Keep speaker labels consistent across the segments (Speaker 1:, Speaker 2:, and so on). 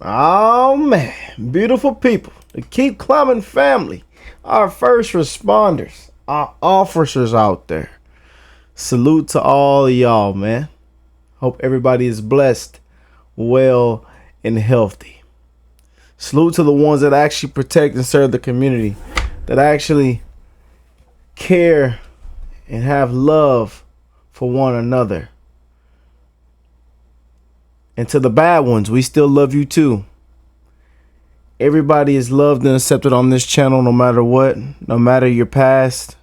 Speaker 1: Oh man, beautiful people, the Keep Climbing family, our first responders, our officers out there. Salute to all of y'all, man. Hope everybody is blessed, well, and healthy. Salute to the ones that actually protect and serve the community, that actually care and have love for one another. And to the bad ones, we still love you too. Everybody is loved and accepted on this channel no matter what, no matter your past,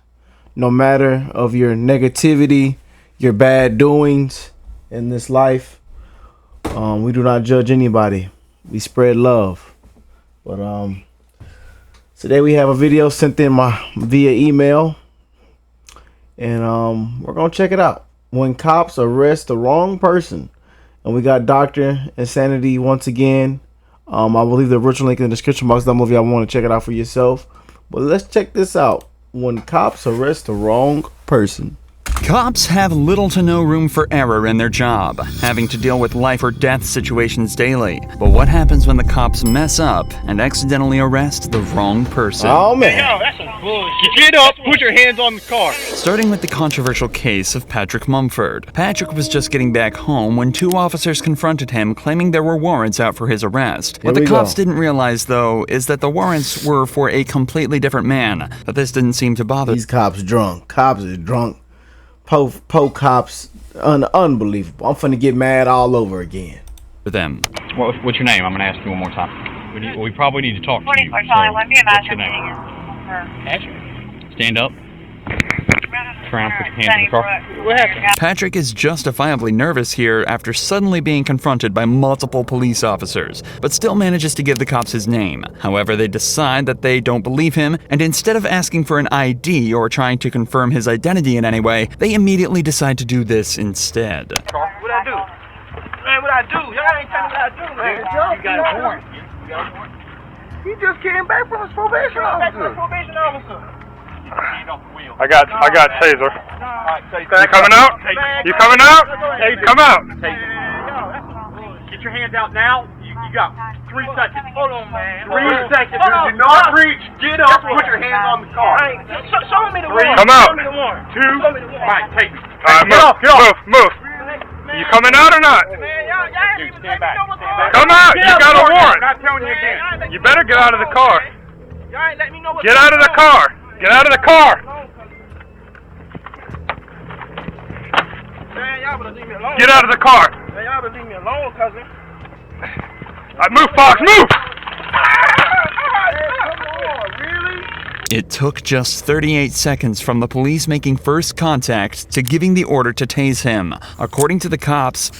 Speaker 1: no matter of your negativity, your bad doings in this life. We do not judge anybody. We spread love. But today we have a video sent in via email. And we're going to check it out. When cops arrest the wrong person. And we got Dr. Insanity once again. I will leave the original link in the description box down below if y'all want to check it out for yourself. But let's check this out. When cops arrest the wrong person.
Speaker 2: Cops have little to no room for error in their job, having to deal with life or death situations daily. But what happens when the cops mess up and accidentally arrest the wrong person?
Speaker 1: Oh man.
Speaker 3: Yo, that's some bullshit. Get up, put your hands on the car.
Speaker 2: Starting with the controversial case of Patrick Mumford. Patrick was just getting back home when two officers confronted him claiming there were warrants out for his arrest. What the cops didn't realize, though, is that the warrants were for a completely different man. But this didn't seem to bother.
Speaker 1: These cops drunk. Cops is drunk. Po cops, unbelievable. I'm finna get mad all over again.
Speaker 2: Them.
Speaker 3: What's your name? I'm gonna ask you one more time. We probably need to talk to you.
Speaker 4: What's your
Speaker 3: name? Patrick. Stand up. Turn around, put your hands in the car. What happened?
Speaker 2: Patrick is justifiably nervous here after suddenly being confronted by multiple police officers, but still manages to give the cops his name. However, they decide that they don't believe him, and instead of asking for an ID or trying to confirm his identity in any way, they immediately decide to do this instead.
Speaker 3: What I do? Man, what I do? Y'all ain't telling me what I do, man. You got a warrant. You got a warrant?
Speaker 5: He just came back from his probation officer.
Speaker 6: I got taser. You coming out? You coming out? Hey, come out.
Speaker 3: Get your hands out now. You got 3 seconds. Hold on, man.
Speaker 5: 3 seconds. Do not reach. Get up. Put your hands on the car.
Speaker 3: Show me the warrant.
Speaker 6: Come out.
Speaker 3: Show me the warrant.
Speaker 6: 2.
Speaker 3: Show me the warrant. All right, take it.
Speaker 6: Move. You coming out or not?
Speaker 3: Dude, stand back.
Speaker 6: Come out. You got a warrant.
Speaker 3: I'm not telling you again.
Speaker 6: You better get out of the car.
Speaker 3: Y'all ain't let me know what's
Speaker 6: Get out of the car. Get out of the car.
Speaker 3: Man, y'all better leave me alone.
Speaker 6: Get out of the car.
Speaker 3: Man, y'all better leave me alone, cousin.
Speaker 6: Move, Fox. Move.
Speaker 2: It took just 38 seconds from the police making first contact to giving the order to tase him. According to the cops,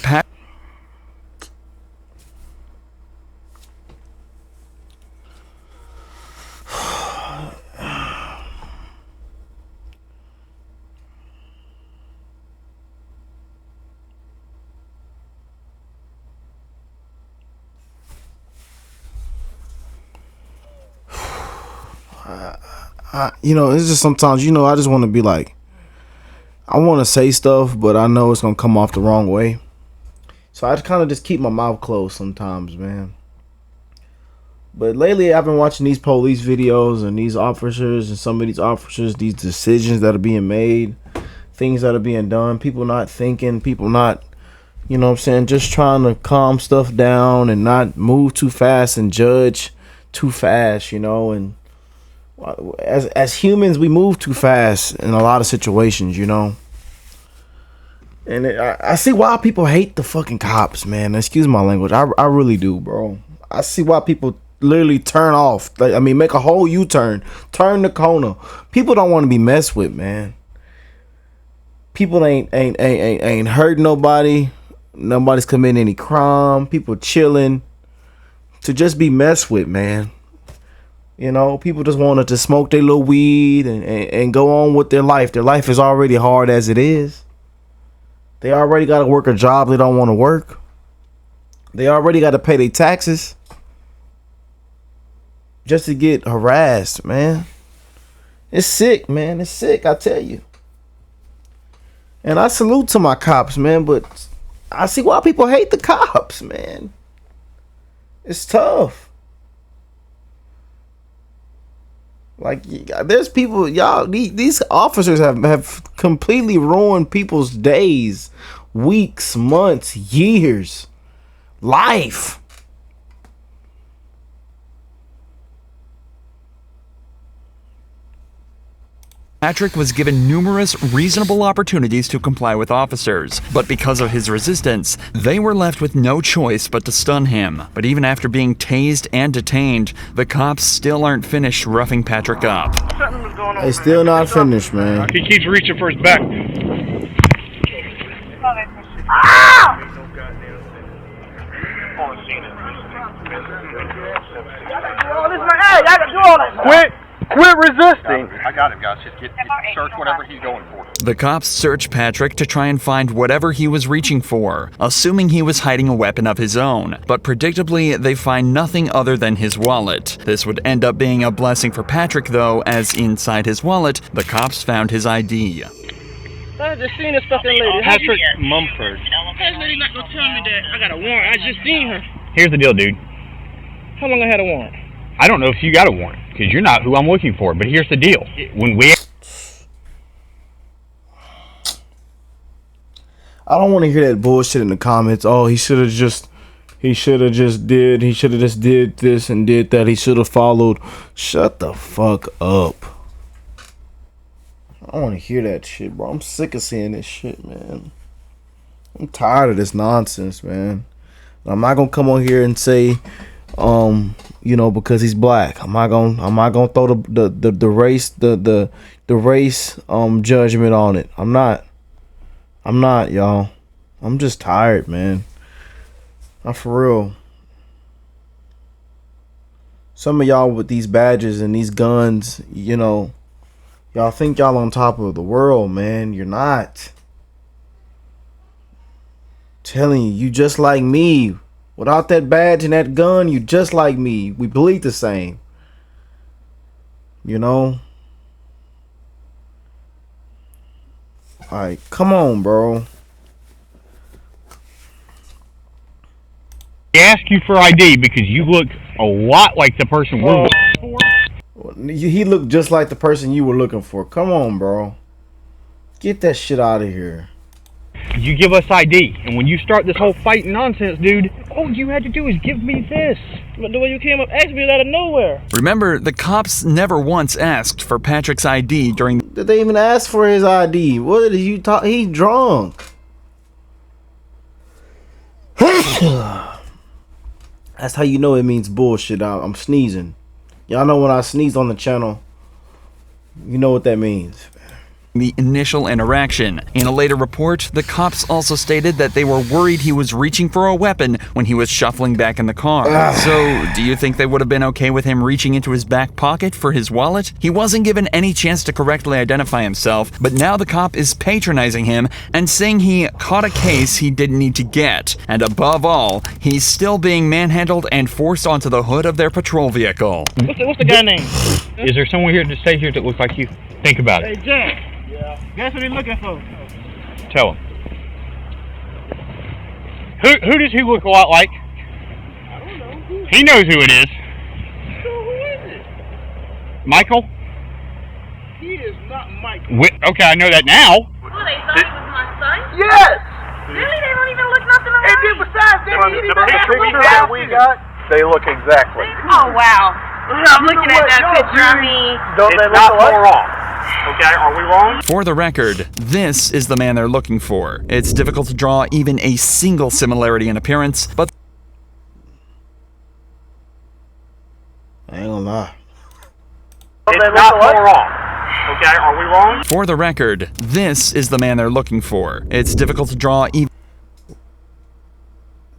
Speaker 1: it's just sometimes, I just want to be like, I want to say stuff, but I know it's going to come off the wrong way. So I kind of just keep my mouth closed sometimes, man. But lately I've been watching these police videos and these officers and some of these officers, these decisions that are being made, things that are being done, people not thinking, people not, just trying to calm stuff down and not move too fast and judge too fast, and as humans, we move too fast in a lot of situations, And I see why people hate the fucking cops, man. Excuse my language. I really do, bro. I see why people literally turn off. Make a whole U-turn. Turn the corner. People don't want to be messed with, man. People ain't hurt nobody. Nobody's committing any crime. People chilling to just be messed with, man. People just wanted to smoke their little weed and go on with their life. Their life is already hard as it is. They already got to work a job they don't want to work. They already got to pay their taxes just to get harassed, man. It's sick, man. It's sick, I tell you. And I salute to my cops, man, but I see why people hate the cops, man. It's tough. Like, there's people, y'all, these officers have completely ruined people's days, weeks, months, years, life.
Speaker 2: Patrick was given numerous reasonable opportunities to comply with officers, but because of his resistance, they were left with no choice but to stun him. But even after being tased and detained, the cops still aren't finished roughing Patrick up.
Speaker 1: They still not finished, man.
Speaker 6: He keeps reaching for his back.
Speaker 5: Quit resisting. I got him, guys. Just search whatever he's going for.
Speaker 2: The cops searched Patrick to try and find whatever he was reaching for, assuming he was hiding a weapon of his own. But predictably, they find nothing other than his wallet. This would end up being a blessing for Patrick, though, as inside his wallet, the cops found his ID.
Speaker 3: I just seen this fucking lady.
Speaker 6: Patrick Mumford.
Speaker 3: This lady not gonna tell me that I got a warrant. I just seen her.
Speaker 4: Here's the deal, dude.
Speaker 3: How long I had a warrant?
Speaker 4: I don't know if you got a warrant, because you're not who I'm looking for, but here's the deal.
Speaker 1: I don't want to hear that bullshit in the comments. Oh, he should have just did this and did that. He should have followed. Shut the fuck up. I don't want to hear that shit, bro. I'm sick of seeing this shit, man. I'm tired of this nonsense, man. I'm not gonna come on here and say, because he's black. I'm not gonna throw the race judgment on it. I'm not, y'all. I'm just tired, man. Not for real. Some of y'all with these badges and these guns, y'all think y'all on top of the world, man. You're not. I'm telling you just like me. Without that badge and that gun, you just like me. We bleed the same. Alright, come on, bro.
Speaker 4: We ask you for ID because you look a lot like the person we're looking for.
Speaker 1: He looked just like the person you were looking for. Come on, bro. Get that shit out of here.
Speaker 4: You give us ID, and when you start this whole fighting nonsense, dude, all you had to do is give me this.
Speaker 3: But the way you came up, asked me out of nowhere.
Speaker 2: Remember, the cops never once asked for Patrick's ID during...
Speaker 1: Did they even ask for his ID? What did you talk? He's drunk. That's how you know it means bullshit. I'm sneezing. Y'all know when I sneeze on the channel, you know what that means.
Speaker 2: The initial interaction. In a later report, the cops also stated that they were worried he was reaching for a weapon when he was shuffling back in the car. So, do you think they would have been okay with him reaching into his back pocket for his wallet? He wasn't given any chance to correctly identify himself, but now the cop is patronizing him and saying he caught a case he didn't need to get. And above all, he's still being manhandled and forced onto the hood of their patrol vehicle.
Speaker 3: What's the guy name?
Speaker 4: Is there someone here to stay here that looks like you? Think about it.
Speaker 3: Hey, Jack. That's what he's looking for.
Speaker 4: Tell him. Who does he look a lot like?
Speaker 3: I don't know.
Speaker 4: He knows who it is.
Speaker 3: So who is it?
Speaker 4: Michael?
Speaker 3: He is not Michael.
Speaker 4: Okay, I know that now.
Speaker 7: Oh, they thought it was my son?
Speaker 3: Yes!
Speaker 7: Really? They don't even look nothing alike?
Speaker 3: And then besides, they didn't even have
Speaker 5: that we got, they look exactly.
Speaker 7: Oh, wow. I'm looking at that picture. I mean...
Speaker 5: It's not far off. Okay, are we wrong?
Speaker 2: For the record, this is the man they're looking for. It's difficult to draw even a single similarity in appearance, but...
Speaker 1: I ain't gonna lie.
Speaker 5: It's not far off. Okay, are we wrong?
Speaker 2: For the record, this is the man they're looking for. It's difficult to draw even...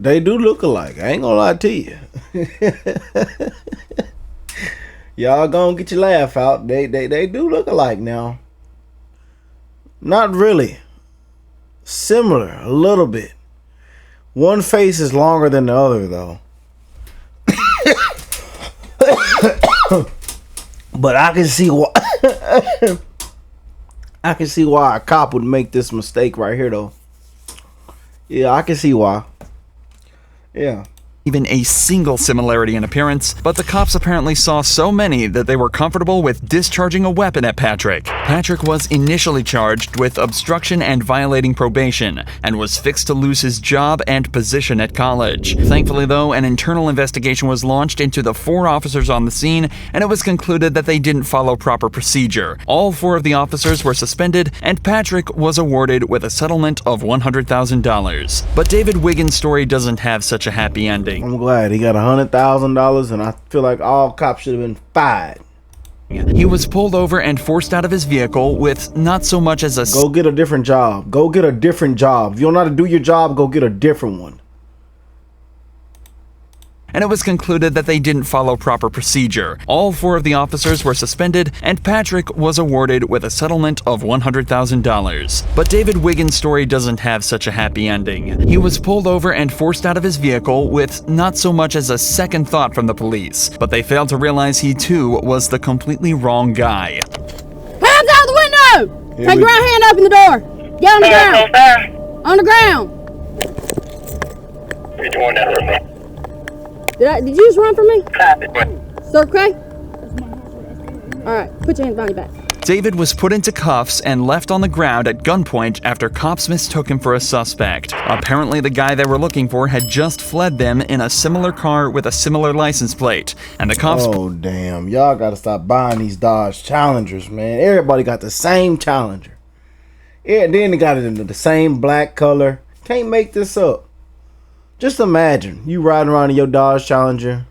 Speaker 1: They do look alike. I ain't gonna lie to you. Y'all gonna get your laugh out. They do look alike now. Not really. Similar, a little bit. One face is longer than the other, though. But I can see why. I can see why a cop would make this mistake right here, though. Yeah, I can see why. Yeah.
Speaker 2: even a single similarity in appearance, but the cops apparently saw so many that they were comfortable with discharging a weapon at Patrick. Patrick was initially charged with obstruction and violating probation, and was fixed to lose his job and position at college. Thankfully though, an internal investigation was launched into the 4 officers on the scene, and it was concluded that they didn't follow proper procedure. All 4 of the officers were suspended, and Patrick was awarded with a settlement of $100,000. But David Wigan's story doesn't have such a happy ending.
Speaker 1: I'm glad he got $100,000, and I feel like all cops should have been fired.
Speaker 2: He was pulled over and forced out of his vehicle with not so much as a
Speaker 1: Go get a different job. Go get a different job. If you don't know how to do your job, go get a different one.
Speaker 2: and it was concluded that they didn't follow proper procedure. All 4 of the officers were suspended, and Patrick was awarded with a settlement of $100,000. But David Wigan's story doesn't have such a happy ending. He was pulled over and forced out of his vehicle with not so much as a second thought from the police, but they failed to realize he too was the completely wrong guy.
Speaker 8: Hands out the window! Take your right hand, open the door. Get on the ground. On the ground.
Speaker 5: You're doing that right now.
Speaker 8: Did you just run from me?
Speaker 5: Copy.
Speaker 8: Sir, okay? Alright, put your hands behind your back.
Speaker 2: David was put into cuffs and left on the ground at gunpoint after cops mistook him for a suspect. Apparently, the guy they were looking for had just fled them in a similar car with a similar license plate, and the cops...
Speaker 1: Oh, damn. Y'all gotta stop buying these Dodge Challengers, man. Everybody got the same Challenger. Yeah, and then they got it in the same black color. Can't make this up. Just imagine you riding around in your Dodge Challenger,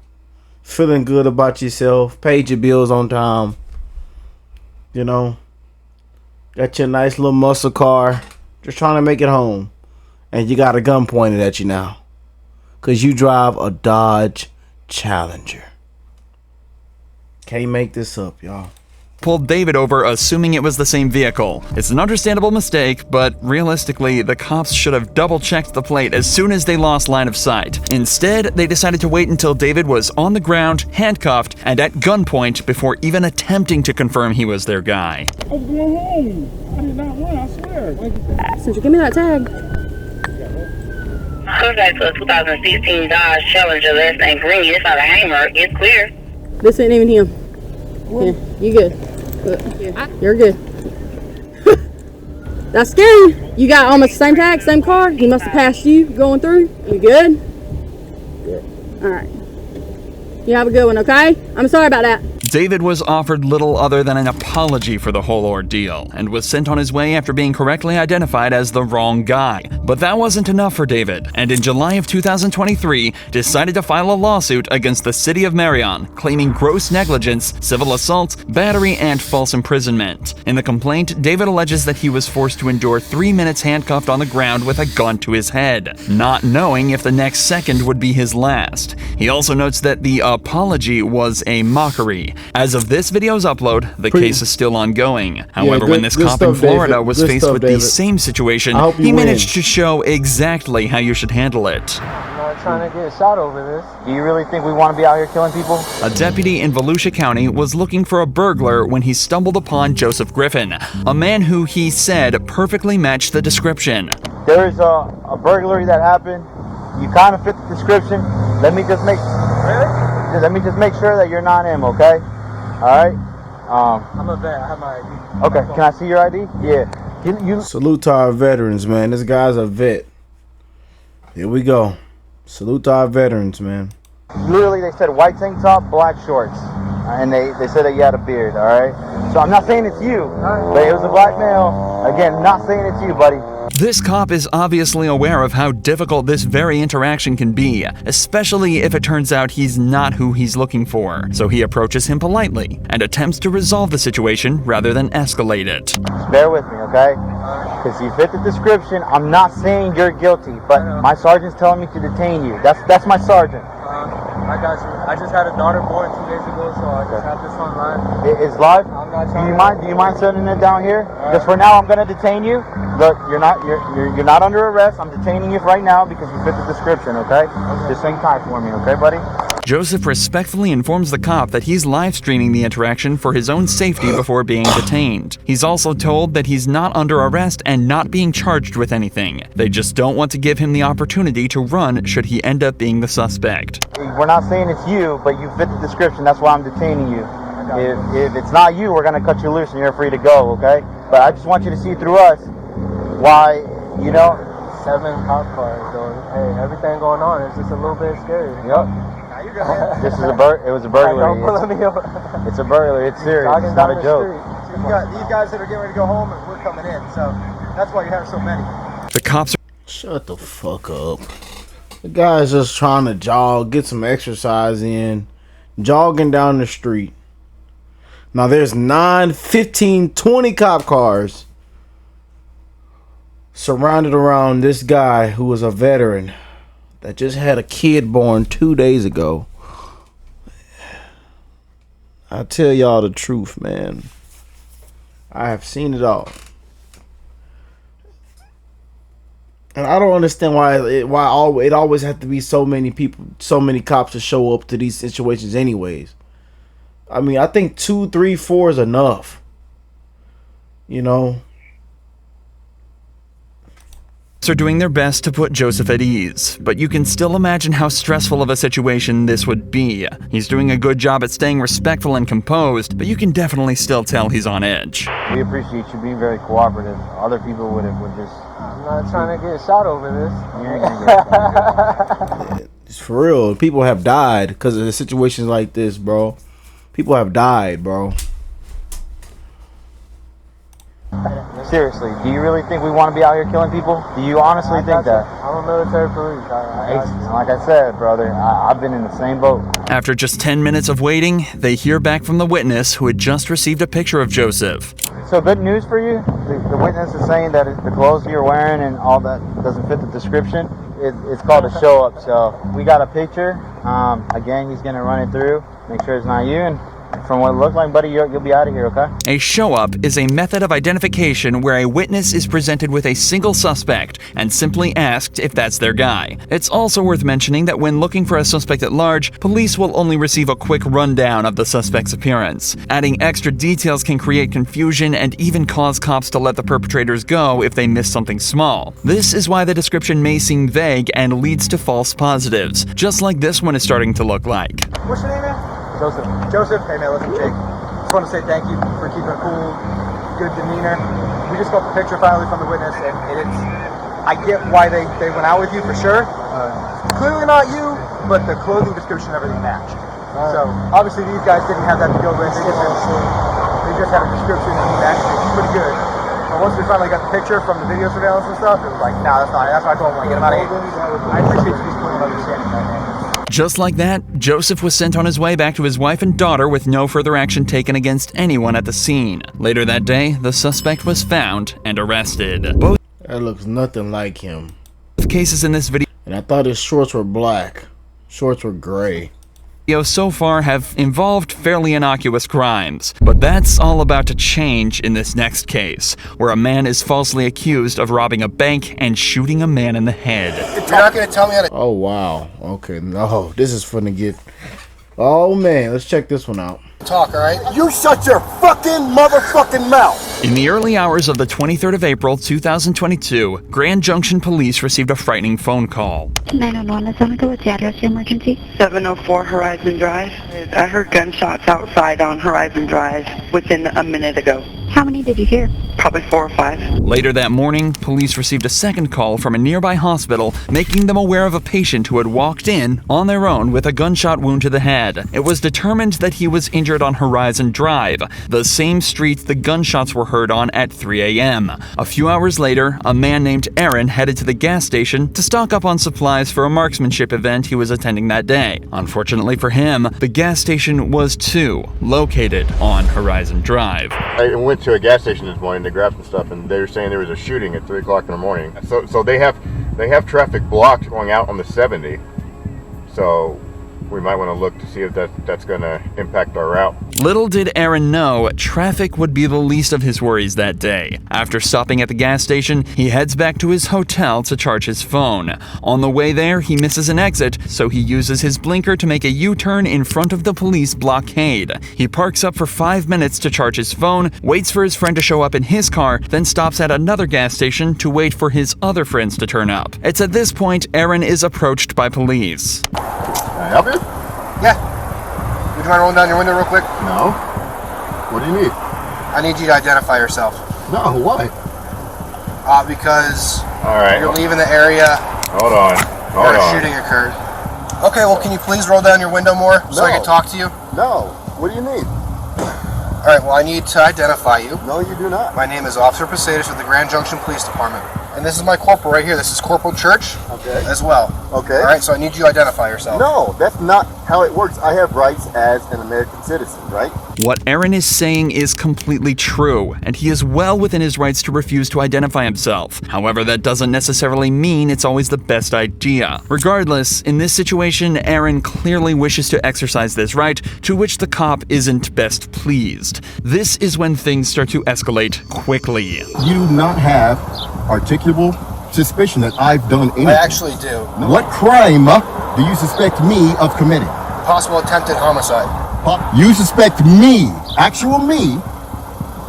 Speaker 1: feeling good about yourself, paid your bills on time, you know, got your nice little muscle car, just trying to make it home, and you got a gun pointed at you now, because you drive a Dodge Challenger. Can't make this up, y'all.
Speaker 2: Pulled David over assuming it was the same vehicle. It's an understandable mistake, but realistically, the cops should have double-checked the plate as soon as they lost line of sight. Instead, they decided to wait until David was on the ground, handcuffed, and at gunpoint before even attempting to confirm he was their guy.
Speaker 6: I was going home. I did not run, I swear.
Speaker 8: Since you give me that tag.
Speaker 7: Contact to a 2016 Dodge Challenger, last name Green. It's not a hammer. It's clear.
Speaker 8: This ain't even him. Yeah, you good. You're good. That's scary. You got almost the same tag, same car. He must have passed you going through. You good? Good. All right. You have a good one, okay? I'm sorry about that.
Speaker 2: David was offered little other than an apology for the whole ordeal, and was sent on his way after being correctly identified as the wrong guy. But that wasn't enough for David, and in July of 2023, decided to file a lawsuit against the city of Marion, claiming gross negligence, civil assault, battery, and false imprisonment. In the complaint, David alleges that he was forced to endure 3 minutes handcuffed on the ground with a gun to his head, not knowing if the next second would be his last. He also notes that the apology was a mockery. As of this video's upload, the case is still ongoing. However, when this cop in Florida was faced with the same situation, he managed to show exactly how you should handle it.
Speaker 3: I'm not trying to get shot over this. Do you really think we want to be out here killing people?
Speaker 2: A deputy in Volusia County was looking for a burglar when he stumbled upon Joseph Griffin, a man who he said perfectly matched the description.
Speaker 3: There is a burglary that happened. You kind of fit the description. Let me just make sure that you're not him, okay? All right. I'm a vet. I have my ID. Okay. Can I see your ID? Yeah. You
Speaker 1: Salute to our veterans, man. This guy's a vet. Here we go. Salute to our veterans, man.
Speaker 3: Literally, they said white tank top, black shorts, and they said that you had a beard. All right. So I'm not saying it's you, but it was a black male. Again, not saying it's you, buddy.
Speaker 2: This cop is obviously aware of how difficult this very interaction can be, especially if it turns out he's not who he's looking for. So he approaches him politely and attempts to resolve the situation rather than escalate it.
Speaker 3: Just bear with me, okay? Because you fit the description. I'm not saying you're guilty, but my sergeant's telling me to detain you. That's my sergeant.
Speaker 9: I got you. I just had a daughter born 2 days ago, so I just have this on live.
Speaker 3: It's live?
Speaker 9: I'm not
Speaker 3: Do you mind sending it down here? Just for now, I'm gonna detain you. Look, you're not under arrest. I'm detaining you right now because you fit the description, okay? Just hang tight for me, okay, buddy?
Speaker 2: Joseph respectfully informs the cop that he's live streaming the interaction for his own safety before being detained. He's also told that he's not under arrest and not being charged with anything. They just don't want to give him the opportunity to run should he end up being the suspect.
Speaker 3: We're not saying it's you, but you fit the description. That's why I'm detaining you. If it's not you, we're going to cut you loose and you're free to go, okay? But I just want you to see through us why, you know.
Speaker 9: 7 cop cars, so hey, everything going on is just a little bit scary.
Speaker 3: Yep. This is it was a burglary. It's a burglary. It's serious. It's not a joke.
Speaker 9: So you got these guys that are getting ready to go home, and we're coming in. So that's why you have so many.
Speaker 2: The cops are...
Speaker 1: Shut the fuck up. The guy's just trying to jog, get some exercise in, jogging down the street. Now there's 9, 15, 20 cop cars surrounded around this guy who was a veteran that just had a kid born 2 days ago. I tell y'all the truth, man. I have seen it all. And I don't understand why it always have to be so many people, so many cops to show up to these situations anyways. I mean, I think 2, 3, 4 is enough. You know?
Speaker 2: are doing their best to put Joseph at ease, but you can still imagine how stressful of a situation this would be. He's doing a good job at staying respectful and composed, but you can definitely still tell he's on edge.
Speaker 3: We appreciate you being very cooperative. Other people would just...
Speaker 9: I'm not trying to get shot over this.
Speaker 3: You ain't gonna get shot.
Speaker 1: It's for real. People have died because of situations like this, bro. People have died, bro.
Speaker 3: Seriously, do you really think we want to be out here killing people? Do you honestly think that?
Speaker 9: I'm a military police.
Speaker 3: Like I said, brother, I've been in the same boat.
Speaker 2: After just 10 minutes of waiting, they hear back from the witness who had just received a picture of Joseph.
Speaker 3: So good news for you. The witness is saying that the clothes you're wearing and all that doesn't fit the description. It's called a show up. So we got a picture. Again, he's gonna run it through, make sure it's not you, and from what it looks like, buddy, you'll be out of here, okay?
Speaker 2: A show-up is a method of identification where a witness is presented with a single suspect and simply asked if that's their guy. It's also worth mentioning that when looking for a suspect at large, police will only receive a quick rundown of the suspect's appearance. Adding extra details can create confusion and even cause cops to let the perpetrators go if they miss something small. This is why the description may seem vague and leads to false positives, just like this one is starting to look like.
Speaker 9: What's your name, man? Joseph, hey man, listen, Jake. Just want to say thank you for keeping a cool, good demeanor. We just got the picture finally from the witness, and I get why they went out with you for sure. Clearly not you, but the clothing description and everything matched. So obviously these guys didn't have that to go with. They just had a description and he matched it pretty good. But once we finally got the picture from the video surveillance and stuff, it was like, nah, that's not it. That's why I told him, like, get him out of here. I appreciate you just putting understanding that, man.
Speaker 2: Just like that, Joseph was sent on his way back to his wife and daughter with no further action taken against anyone at the scene. Later that day, the suspect was found and arrested. Both
Speaker 1: That looks nothing like him.
Speaker 2: cases in this video
Speaker 1: And I thought his shorts were black. Shorts were gray.
Speaker 2: so far have involved fairly innocuous crimes, but that's all about to change in this next case, where a man is falsely accused of robbing a bank and shooting a man in the head.
Speaker 9: You're not gonna tell me how to
Speaker 1: Oh, wow. Okay. No, this is finna get... Oh, man. Let's check this one out.
Speaker 9: talk, alright? You shut your fucking motherfucking mouth!
Speaker 2: In the early hours of the 23rd of April, 2022, Grand Junction Police received a frightening phone call.
Speaker 10: 911, is Monica, what's the address of the emergency?
Speaker 11: 704 Horizon Drive. I heard gunshots outside on Horizon Drive within a minute ago.
Speaker 10: How many did you hear?
Speaker 11: Probably 4 or 5.
Speaker 2: Later that morning, police received a second call from a nearby hospital, making them aware of a patient who had walked in on their own with a gunshot wound to the head. It was determined that he was injured on Horizon Drive, the same street the gunshots were heard on at 3 a.m. A few hours later, a man named Aaron headed to the gas station to stock up on supplies for a marksmanship event he was attending that day. Unfortunately for him, the gas station was too located on Horizon Drive.
Speaker 12: I went to a gas station this morning to grab some stuff, and they were saying there was a shooting at 3 o'clock in the morning. So they have traffic blocked going out on the 70. So we might want to look to see if that's going to impact our route.
Speaker 2: Little did Aaron know, traffic would be the least of his worries that day. After stopping at the gas station, he heads back to his hotel to charge his phone. On the way there, he misses an exit, so he uses his blinker to make a U-turn in front of the police blockade. He parks up for 5 minutes to charge his phone, waits for his friend to show up in his car, then stops at another gas station to wait for his other friends to turn up. It's at this point Aaron is approached by police.
Speaker 12: Can I help you?
Speaker 9: Yeah. Would you mind rolling down your window real quick?
Speaker 12: No. What do you need?
Speaker 9: I need you to identify yourself.
Speaker 12: No, why?
Speaker 9: Because
Speaker 12: Alright.
Speaker 9: you're leaving the area.
Speaker 12: Hold on. Hold
Speaker 9: A
Speaker 12: on.
Speaker 9: shooting occurred. Okay, well, can you please roll down your window more so I can talk to you?
Speaker 12: No. What do you need?
Speaker 9: Alright, well, I need to identify you.
Speaker 12: No, you do not.
Speaker 9: My name is Officer Posadas with the Grand Junction Police Department. And this is my corporal right here. This is Corporal Church as well.
Speaker 12: Okay.
Speaker 9: Alright, so I need you to identify yourself.
Speaker 12: No, that's not how it works. I have rights as an American citizen, right?
Speaker 2: What Aaron is saying is completely true, and he is well within his rights to refuse to identify himself. However, that doesn't necessarily mean it's always the best idea. Regardless, in this situation, Aaron clearly wishes to exercise this right, to which the cop isn't best pleased. This is when things start to escalate quickly.
Speaker 13: You do not have articulable suspicion that I've done anything.
Speaker 9: I actually do.
Speaker 13: What crime do you suspect me of committing?
Speaker 9: Possible attempted homicide.
Speaker 13: You suspect me, actual me,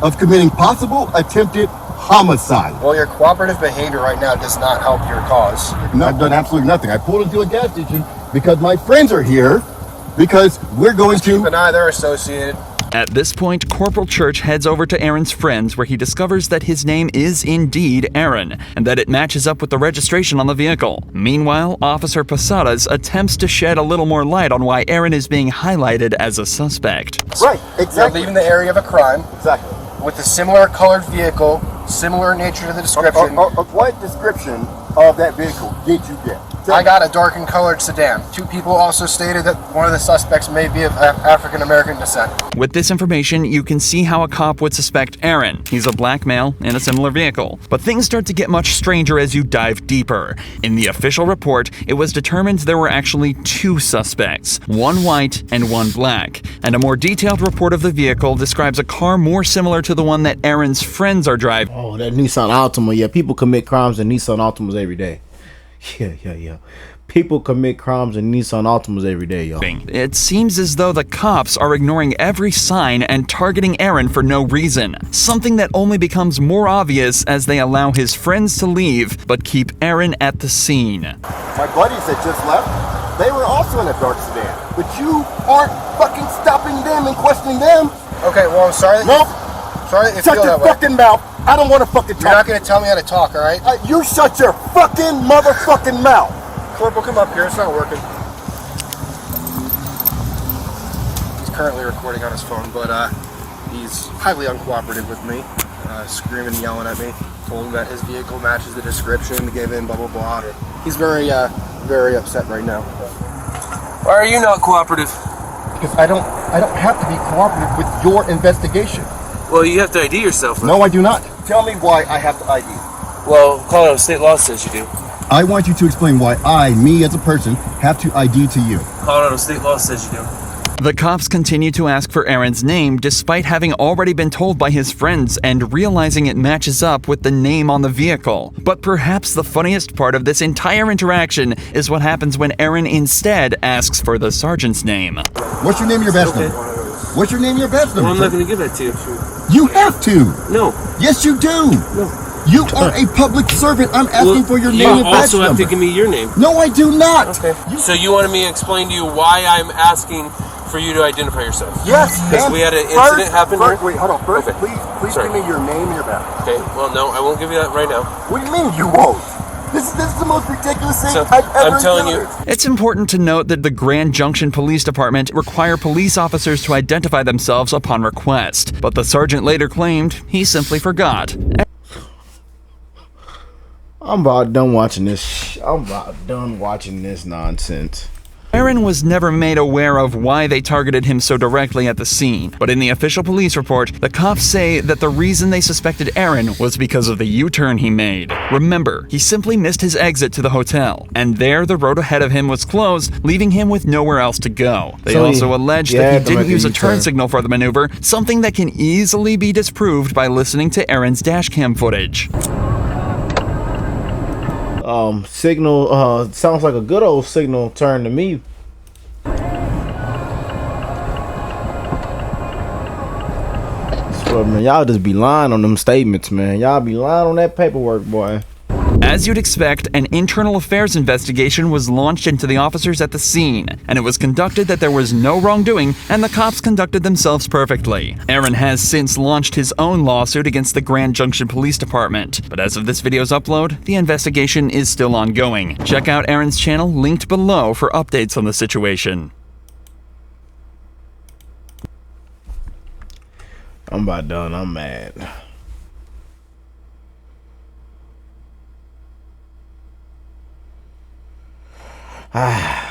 Speaker 13: of committing possible attempted homicide.
Speaker 9: Well, your cooperative behavior right now does not help your cause.
Speaker 13: No, I've done absolutely nothing. I pulled into a gas station because my friends are here, because we're going to...
Speaker 9: Keep an eye, they're associated.
Speaker 2: At this point, Corporal Church heads over to Aaron's friends where he discovers that his name is indeed Aaron, and that it matches up with the registration on the vehicle. Meanwhile, Officer Posadas attempts to shed a little more light on why Aaron is being highlighted as a suspect.
Speaker 13: Right, exactly.
Speaker 9: You're leaving the area of a crime.
Speaker 13: Exactly.
Speaker 9: With a similar colored vehicle, similar nature to the description.
Speaker 13: What description of that vehicle did you get?
Speaker 9: I got a dark and colored sedan. 2 people also stated that one of the suspects may be of African American descent.
Speaker 2: With this information, you can see how a cop would suspect Aaron. He's a black male in a similar vehicle. But things start to get much stranger as you dive deeper. In the official report, it was determined there were actually 2 suspects, one white and one black. And a more detailed report of the vehicle describes a car more similar to the one that Aaron's friends are driving.
Speaker 1: Oh, that Nissan Altima. Yeah, people commit crimes in Nissan Altimas every day. Yeah. People commit crimes in Nissan Altimas every day, yo.
Speaker 2: It seems as though the cops are ignoring every sign and targeting Aaron for no reason. Something that only becomes more obvious as they allow his friends to leave, but keep Aaron at the scene.
Speaker 13: My buddies that just left, they were also in a dark sedan. But you aren't fucking stopping them and questioning them.
Speaker 9: Okay, well, I'm sorry.
Speaker 13: Nope.
Speaker 9: Sorry that you
Speaker 13: Shut
Speaker 9: feel
Speaker 13: your
Speaker 9: that way.
Speaker 13: fucking mouth. I don't want to fucking talk.
Speaker 9: You're not going to tell me how to talk, all right?
Speaker 13: You shut your fucking motherfucking mouth.
Speaker 9: Corporal, come up here. It's not working. He's currently recording on his phone, but he's highly uncooperative with me, screaming and yelling at me. Told him that his vehicle matches the description, gave in blah blah blah. He's very upset right now.
Speaker 14: Why are you not cooperative?
Speaker 13: Because I don't have to be cooperative with your investigation.
Speaker 14: Well, you have to ID yourself.
Speaker 13: No, I do not. Tell me why I have to ID.
Speaker 14: Well, Colorado state law says you do.
Speaker 13: I want you to explain why me as a person, have to ID to you.
Speaker 14: Colorado state law says you do.
Speaker 2: The cops continue to ask for Aaron's name despite having already been told by his friends and realizing it matches up with the name on the vehicle. But perhaps the funniest part of this entire interaction is what happens when Aaron instead asks for the sergeant's name.
Speaker 13: What's your name and your badge number? What's your name and your badge number?
Speaker 14: Well, I'm not going to give that to you.
Speaker 13: You have to.
Speaker 14: No.
Speaker 13: Yes, you do.
Speaker 14: No.
Speaker 13: You are a public servant. I'm asking for your name and badge number.
Speaker 14: You also have to give me your name.
Speaker 13: No, I do not.
Speaker 14: Okay. So you wanted me to explain to you why I'm asking for you to identify yourself?
Speaker 13: Yes.
Speaker 14: Because we had an incident happen here?
Speaker 13: Wait, hold on. First,
Speaker 14: okay.
Speaker 13: please give me your name and your badge.
Speaker 14: Okay. Well, no, I won't give you that right now.
Speaker 13: What do you mean you won't? This is the most ridiculous thing I've ever
Speaker 14: I'm telling you.
Speaker 2: It's important to note that the Grand Junction Police Department require police officers to identify themselves upon request, but the sergeant later claimed he simply forgot.
Speaker 1: I'm about done watching this. I'm about done watching this nonsense.
Speaker 2: Aaron was never made aware of why they targeted him so directly at the scene, but in the official police report, the cops say that the reason they suspected Aaron was because of the U-turn he made. Remember, he simply missed his exit to the hotel, and there the road ahead of him was closed, leaving him with nowhere else to go. They also allege that he didn't use a turn signal for the maneuver, something that can easily be disproved by listening to Aaron's dashcam footage.
Speaker 1: Signal sounds like a good old signal turn to me. So, man, y'all just be lying on them statements, man. Y'all be lying on that paperwork, boy.
Speaker 2: As you'd expect, an internal affairs investigation was launched into the officers at the scene, and it was conducted that there was no wrongdoing, and the cops conducted themselves perfectly. Aaron has since launched his own lawsuit against the Grand Junction Police Department, but as of this video's upload, the investigation is still ongoing. Check out Aaron's channel linked below for updates on the situation.
Speaker 1: I'm about done. I'm mad. Ah.